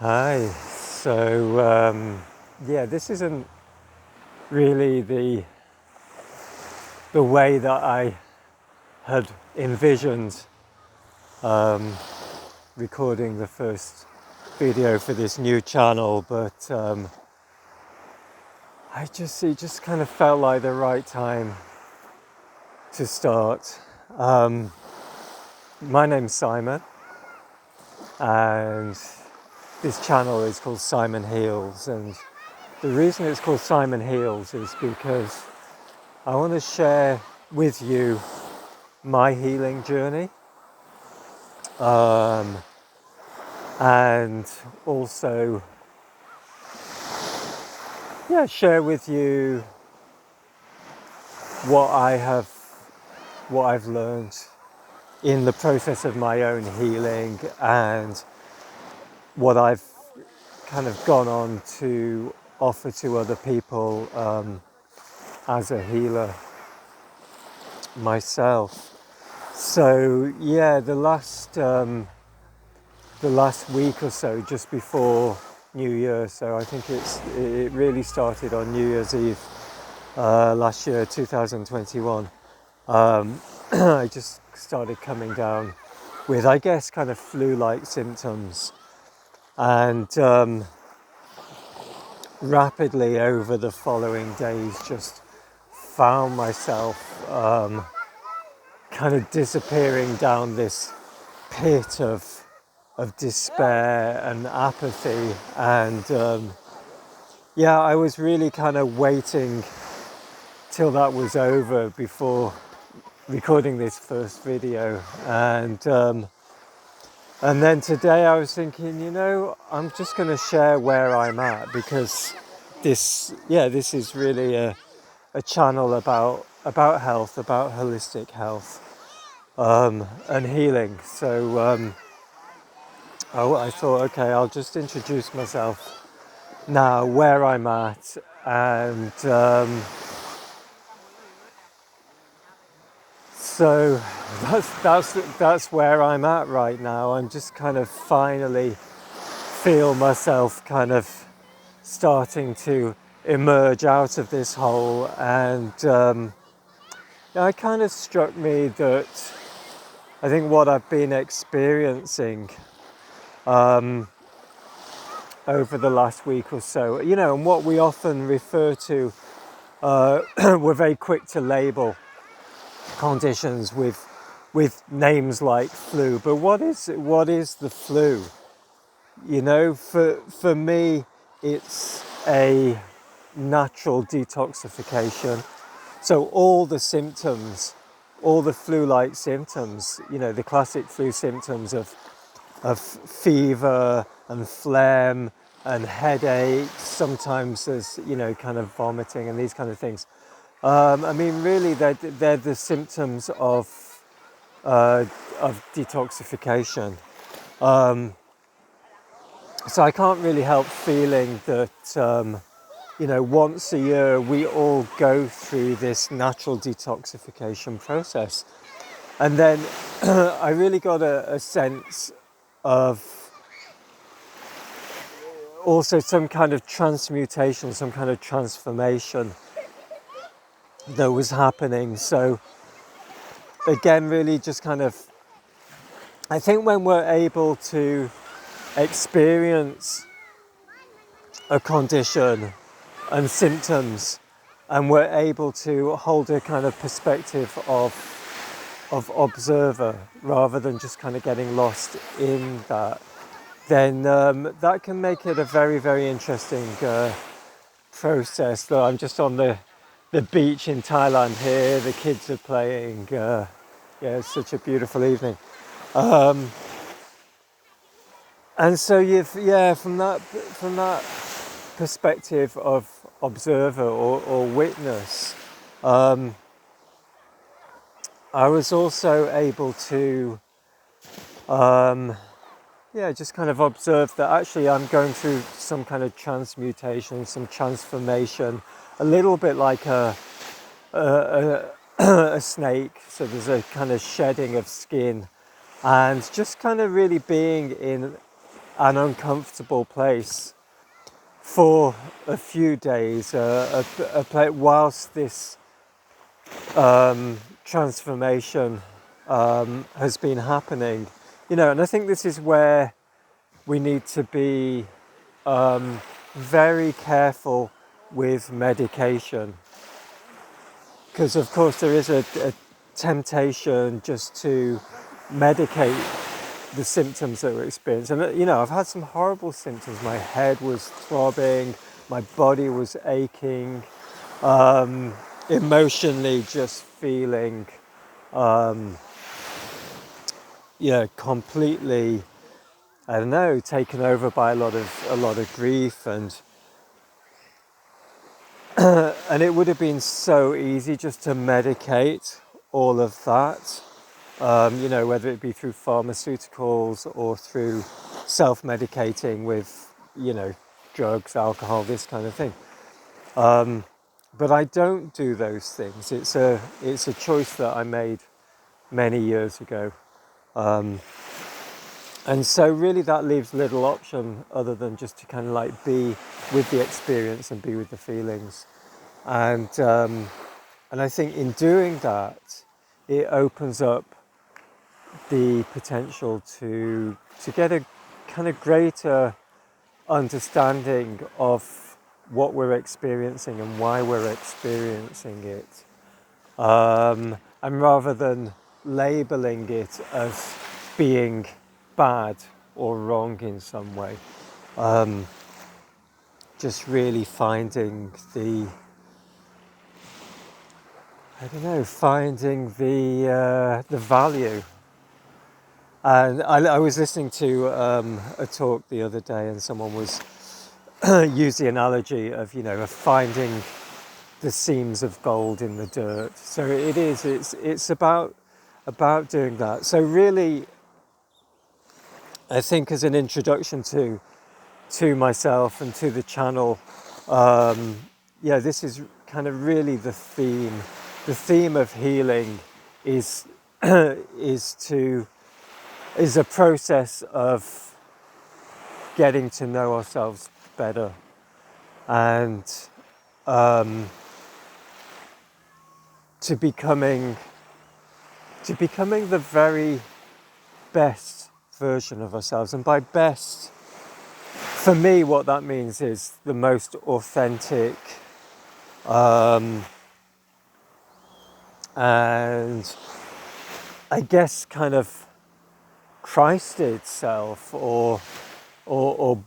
Hi. Yeah, this isn't really the way that I had envisioned recording the first video for this new channel, but it just kind of felt like the right time to start. My name's Simon, and this channel is called Simon Heals, and the reason it's called Simon Heals is because I want to share with you my healing journey, and also, share with you what I've learned in the process of my own healing, and what I've kind of gone on to offer to other people as a healer myself. So yeah, the last week or so, just before New Year, so I think it really started on New Year's Eve last year, 2021. I just started coming down with, I guess, kind of flu-like symptoms, and rapidly over the following days just found myself kind of disappearing down this pit of despair and apathy, and I was really kind of waiting till that was over before recording this first video, and then today I was thinking, I'm just going to share where I'm at, because this is really a channel about health, about holistic health, and healing. So I thought, okay, I'll just introduce myself now, where I'm at, and so that's where I'm at right now. I'm just kind of finally feel myself kind of starting to emerge out of this hole, and it kind of struck me that I think what I've been experiencing over the last week or so, and what we often refer to, we're very quick to label conditions with names like flu. But what is the flu? For me, it's a natural detoxification. So all the symptoms, all the flu-like symptoms, the classic flu symptoms of fever and phlegm and headaches, sometimes there's kind of vomiting and these kind of things. I mean, really, they're the symptoms of detoxification. So I can't really help feeling that once a year we all go through this natural detoxification process, and then I really got a sense of also some kind of transmutation, some kind of transformation that was happening. So again, really just kind of, I think when we're able to experience a condition and symptoms, and we're able to hold a kind of perspective of observer rather than just kind of getting lost in that, then that can make it a very, very interesting process. So I'm just on the beach in Thailand here. The kids are playing. It's such a beautiful evening. And so from that perspective of observer or witness, I was also able to just kind of observe that actually I'm going through some kind of transmutation, some transformation, a little bit like a snake. So there's a kind of shedding of skin, and just kind of really being in an uncomfortable place for a few days, whilst this transformation has been happening. And I think this is where we need to be very careful with medication, because of course there is a temptation just to medicate the symptoms that we're experiencing. And I've had some horrible symptoms. My head was throbbing, my body was aching, emotionally just feeling completely, I don't know, taken over by a lot of grief, and it would have been so easy just to medicate all of that, whether it be through pharmaceuticals or through self-medicating with, drugs, alcohol, this kind of thing. But I don't do those things. It's a choice that I made many years ago. And so really that leaves little option other than just to kind of like be with the experience and be with the feelings. And I think in doing that, it opens up the potential to get a kind of greater understanding of what we're experiencing and why we're experiencing it. And rather than labeling it as being bad or wrong in some way, just really finding the value. And I was listening to a talk the other day, and someone was used the analogy of of finding the seams of gold in the dirt. So it's about doing that. So really, I think as an introduction to myself and to the channel, this is kind of really the theme. The theme of healing is is a process of getting to know ourselves better, and to becoming the very best version of ourselves. And by best, for me, what that means is the most authentic, and I guess kind of Christed self, or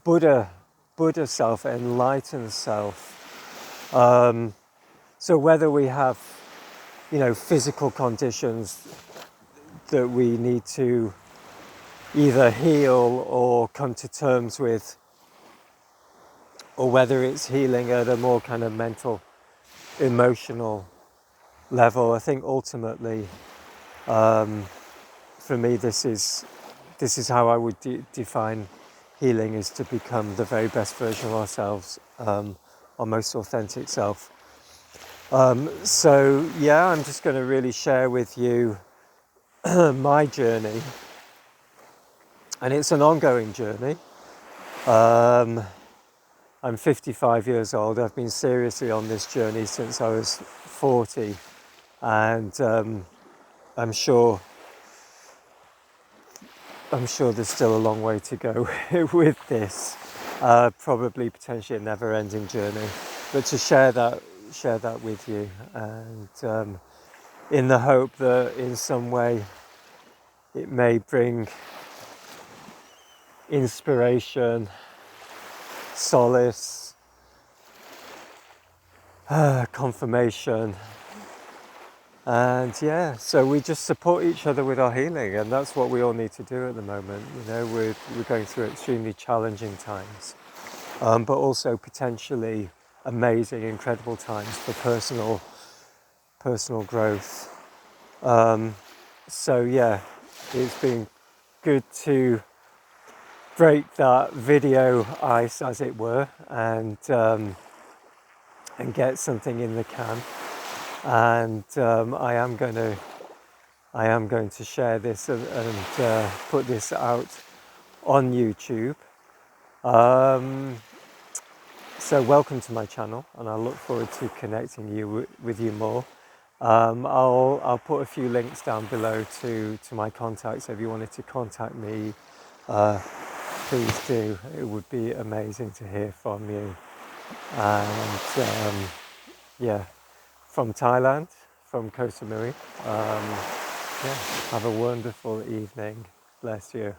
Buddha self, enlightened self. So whether we have physical conditions that we need to either heal or come to terms with, or whether it's healing at a more kind of mental, emotional level, I think ultimately, for me, this is how I would define healing, is to become the very best version of ourselves, our most authentic self. So yeah, I'm just going to really share with you my journey, and it's an ongoing journey. I'm 55 years old. I've been seriously on this journey since I was 40, and I'm sure there's still a long way to go with this. Probably potentially a never-ending journey, but to share that with you, and in the hope that in some way it may bring inspiration, solace, confirmation. And so we just support each other with our healing, and that's what we all need to do at the moment. We're going through extremely challenging times, but also potentially amazing, incredible times for personal growth. It's been good to break that video ice, as it were, and get something in the can. And I am going to share this and put this out on YouTube. So welcome to my channel, and I look forward to connecting with you more. I'll put a few links down below to my contacts. So if you wanted to contact me, please do. It would be amazing to hear from you. And yeah, from Thailand, from Koh Samui. Yeah, have a wonderful evening. Bless you.